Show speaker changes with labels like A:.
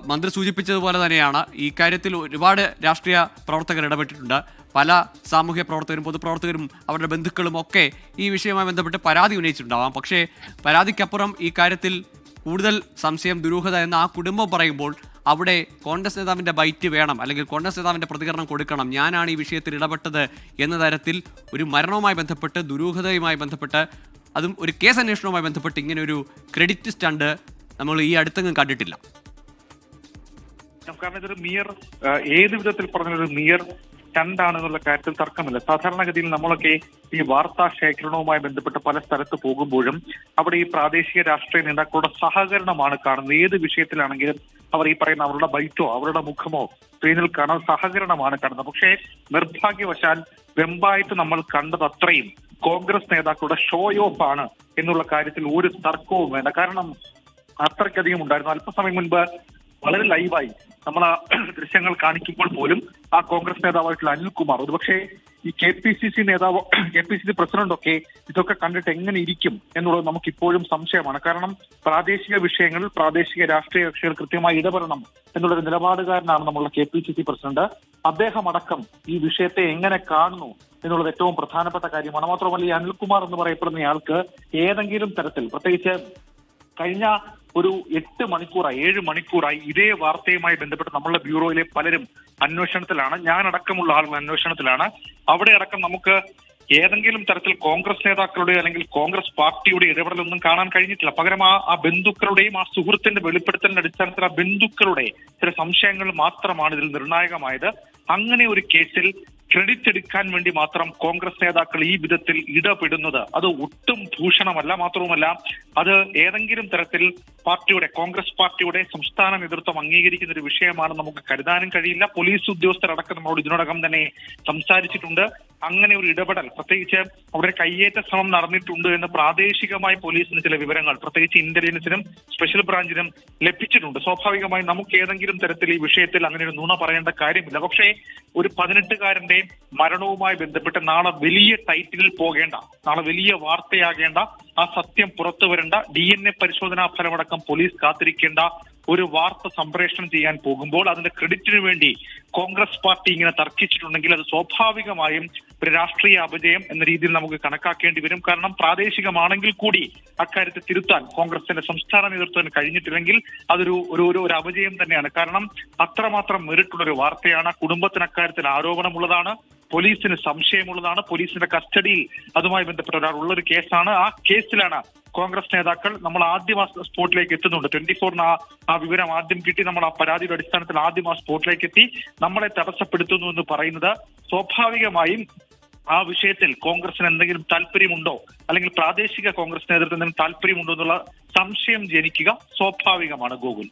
A: മന്ത്രി സൂചിപ്പിച്ചതുപോലെ തന്നെയാണ് ഈ കാര്യത്തിൽ ഒരുപാട് രാഷ്ട്രീയ പ്രവർത്തകർ ഇടപെട്ടിട്ടുണ്ട്. പല സാമൂഹ്യ പ്രവർത്തകരും പൊതുപ്രവർത്തകരും അവരുടെ ബന്ധുക്കളും ഒക്കെ ഈ വിഷയവുമായി ബന്ധപ്പെട്ട് പരാതി ഉന്നയിച്ചിട്ടുണ്ടാവാം. പക്ഷേ പരാതിക്കപ്പുറം ഈ കാര്യത്തിൽ കൂടുതൽ സംശയം, ദുരൂഹത എന്ന് ആ കുടുംബം പറയുമ്പോൾ അവിടെ കോൺഗ്രസ് നേതാവിൻ്റെ ബൈറ്റ് വേണം, അല്ലെങ്കിൽ കോൺഗ്രസ് നേതാവിൻ്റെ പ്രതികരണം കൊടുക്കണം, ഞാനാണ് ഈ വിഷയത്തിൽ ഇടപെട്ടത് എന്ന തരത്തിൽ ഒരു മരണവുമായി ബന്ധപ്പെട്ട്, ദുരൂഹതയുമായി ബന്ധപ്പെട്ട്, അതും ഒരു കേസ് അന്വേഷണവുമായി ബന്ധപ്പെട്ട് ഇങ്ങനെ ഒരു ക്രെഡിറ്റ് സ്റ്റണ്ട് നമ്മൾ ഈ അടുത്തെങ്ങും കണ്ടിട്ടില്ല.
B: കാരണം ഇതൊരു ഏത് വിധത്തിൽ പറഞ്ഞൊരു ാണെന്നുള്ള കാര്യത്തിൽ തർക്കമില്ല. സാധാരണഗതിയിൽ നമ്മളൊക്കെ ഈ വാർത്താ ശേഖരണവുമായി ബന്ധപ്പെട്ട് പല സ്ഥലത്ത് പോകുമ്പോഴും അവിടെ ഈ പ്രാദേശിക രാഷ്ട്രീയ നേതാക്കളുടെ സഹകരണമാണ് കാണുന്നത്. ഏത് വിഷയത്തിലാണെങ്കിലും അവർ ഈ പറയുന്ന അവരുടെ ബൈറ്റോ അവരുടെ മുഖമോ സ്ക്രീനിൽ കാണാൻ സഹകരണമാണ് കാണുന്നത്. പക്ഷേ നിർഭാഗ്യവശാൽ വെമ്പായിട്ട് നമ്മൾ കണ്ടത് അത്രയും കോൺഗ്രസ് നേതാക്കളുടെ ഷോ ഓഫ് ആണ് എന്നുള്ള കാര്യത്തിൽ ഒരു തർക്കവും വേണ്ട. കാരണം അത്രയ്ക്കധികം ഉണ്ടായിരുന്നു. അല്പസമയം മുൻപ് വളരെ ലൈവായി നമ്മൾ ആ ദൃശ്യങ്ങൾ കാണിക്കുമ്പോൾ പോലും ആ കോൺഗ്രസ് നേതാവായിട്ടുള്ള അനിൽകുമാർ, ഒരുപക്ഷെ ഈ KPCC നേതാവ്, KPCC പ്രസിഡന്റൊക്കെ ഇതൊക്കെ കണ്ടിട്ട് എങ്ങനെ ഇരിക്കും എന്നുള്ളത് നമുക്ക് ഇപ്പോഴും സംശയമാണ്. കാരണം പ്രാദേശിക വിഷയങ്ങളിൽ പ്രാദേശിക രാഷ്ട്രീയ കക്ഷികൾ കൃത്യമായി ഇടപെടണം എന്നുള്ളൊരു നിലപാടുകാരനാണ് നമ്മളുടെ KPCC പ്രസിഡന്റ്. അദ്ദേഹം അടക്കം ഈ വിഷയത്തെ എങ്ങനെ കാണുന്നു എന്നുള്ളത് ഏറ്റവും പ്രധാനപ്പെട്ട കാര്യമാണ്. മാത്രമല്ല, ഈ അനിൽകുമാർ എന്ന് പറയപ്പെടുന്ന ആൾക്ക് ഏതെങ്കിലും തരത്തിൽ, പ്രത്യേകിച്ച് കഴിഞ്ഞ ഒരു 7 മണിക്കൂറായി ഇതേ വാർത്തയുമായി ബന്ധപ്പെട്ട് നമ്മളുടെ ബ്യൂറോയിലെ പലരും അന്വേഷണത്തിലാണ്. ഞാനടക്കമുള്ള ആളുകൾ അന്വേഷണത്തിലാണ്. അവിടെ അടക്കം നമുക്ക് ഏതെങ്കിലും തരത്തിൽ കോൺഗ്രസ് നേതാക്കളുടെ അല്ലെങ്കിൽ കോൺഗ്രസ് പാർട്ടിയുടെ ഇടപെടലൊന്നും കാണാൻ കഴിഞ്ഞിട്ടില്ല. പകരം ആ ബന്ധുക്കളുടെയും ആ സുഹൃത്തിന്റെ വെളിപ്പെടുത്തലിന്റെ അടിസ്ഥാനത്തിൽ ആ ബന്ധുക്കളുടെ ചില സംശയങ്ങൾ മാത്രമാണ് ഇതിൽ നിർണായകമായത്. അങ്ങനെ ഒരു കേസിൽ ക്രെഡിറ്റ് എടുക്കാൻ വേണ്ടി മാത്രം കോൺഗ്രസ് നേതാക്കൾ ഈ വിധത്തിൽ ഇടപെടുന്നത് അത് ഒട്ടും ഭൂഷണമല്ല. മാത്രവുമല്ല, അത് ഏതെങ്കിലും തരത്തിൽ കോൺഗ്രസ് പാർട്ടിയുടെ സംസ്ഥാന നേതൃത്വം അംഗീകരിക്കുന്ന ഒരു വിഷയമാണെന്ന് നമുക്ക് കരുതാനും കഴിയില്ല. പോലീസ് ഉദ്യോഗസ്ഥരടക്കം നമ്മളോട് ഇതിനോടകം തന്നെ സംസാരിച്ചിട്ടുണ്ട്. അങ്ങനെ ഒരു ഇടപെടൽ, പ്രത്യേകിച്ച് അവിടെ കയ്യേറ്റ ശ്രമം നടന്നിട്ടുണ്ട് എന്ന് പ്രാദേശികമായി പോലീസിന് ചില വിവരങ്ങൾ, പ്രത്യേകിച്ച് ഇന്റലിജൻസിനും സ്പെഷ്യൽ ബ്രാഞ്ചിനും ലഭിച്ചിട്ടുണ്ട്. സ്വാഭാവികമായി നമുക്ക് ഏതെങ്കിലും തരത്തിൽ ഈ വിഷയത്തിൽ അങ്ങനെ ഒരു നുണ പറയേണ്ട കാര്യമില്ല. പക്ഷേ ഒരു 18-കാരന്റെ മരണവുമായി ബന്ധപ്പെട്ട് നാളെ വലിയ ടൈറ്റിലിൽ പോകേണ്ട, നാളെ വലിയ വാർത്തയാകേണ്ട, ആ സത്യം പുറത്തു വരേണ്ട, DNA പരിശോധനാ ഫലമടക്കം പോലീസ് കാത്തിരിക്കേണ്ട ഒരു വാർത്ത സംപ്രേഷണം ചെയ്യാൻ പോകുമ്പോൾ അതിന്റെ ക്രെഡിറ്റിന് വേണ്ടി കോൺഗ്രസ് പാർട്ടി ഇങ്ങനെ തർക്കിച്ചിട്ടുണ്ടെങ്കിൽ അത് സ്വാഭാവികമായും ഒരു രാഷ്ട്രീയ അപജയം എന്ന രീതിയിൽ നമുക്ക് കണക്കാക്കേണ്ടി വരും. കാരണം പ്രാദേശികമാണെങ്കിൽ കൂടി അക്കാര്യത്തെ തിരുത്താൻ കോൺഗ്രസിന്റെ സംസ്ഥാന നേതൃത്വത്തിന് കഴിഞ്ഞിട്ടില്ലെങ്കിൽ അതൊരു അപജയം തന്നെയാണ്. കാരണം അത്രമാത്രം മെറിറ്റുള്ളൊരു വാർത്തയാണ്. കുടുംബത്തിന് അക്കാര്യത്തിൽ ആരോപണമുള്ളതാണ്, പോലീസിന് സംശയമുള്ളതാണ്, പോലീസിന്റെ കസ്റ്റഡിയിൽ അതുമായി ബന്ധപ്പെട്ട ഒരാളുള്ളൊരു കേസാണ്. ആ കേസിലാണ് കോൺഗ്രസ് നേതാക്കൾ, നമ്മൾ ആദ്യം ആ സ്പോട്ടിലേക്ക് എത്തുന്നുണ്ട്. 24 ആ വിവരം ആദ്യം കിട്ടി. നമ്മൾ ആ പരാതിയുടെ അടിസ്ഥാനത്തിൽ ആദ്യം ആ സ്പോട്ടിലേക്ക് എത്തി നമ്മളെ തടസ്സപ്പെടുത്തുന്നു എന്ന് പറയുന്നത് സ്വാഭാവികമായും ആ വിഷയത്തിൽ കോൺഗ്രസിന് എന്തെങ്കിലും താല്പര്യമുണ്ടോ, അല്ലെങ്കിൽ പ്രാദേശിക കോൺഗ്രസ് നേതൃത്വത്തിന് താല്പര്യമുണ്ടോ എന്നുള്ള സംശയം ജനിക്കുക സ്വാഭാവികമാണ്. ഗോകുൽ.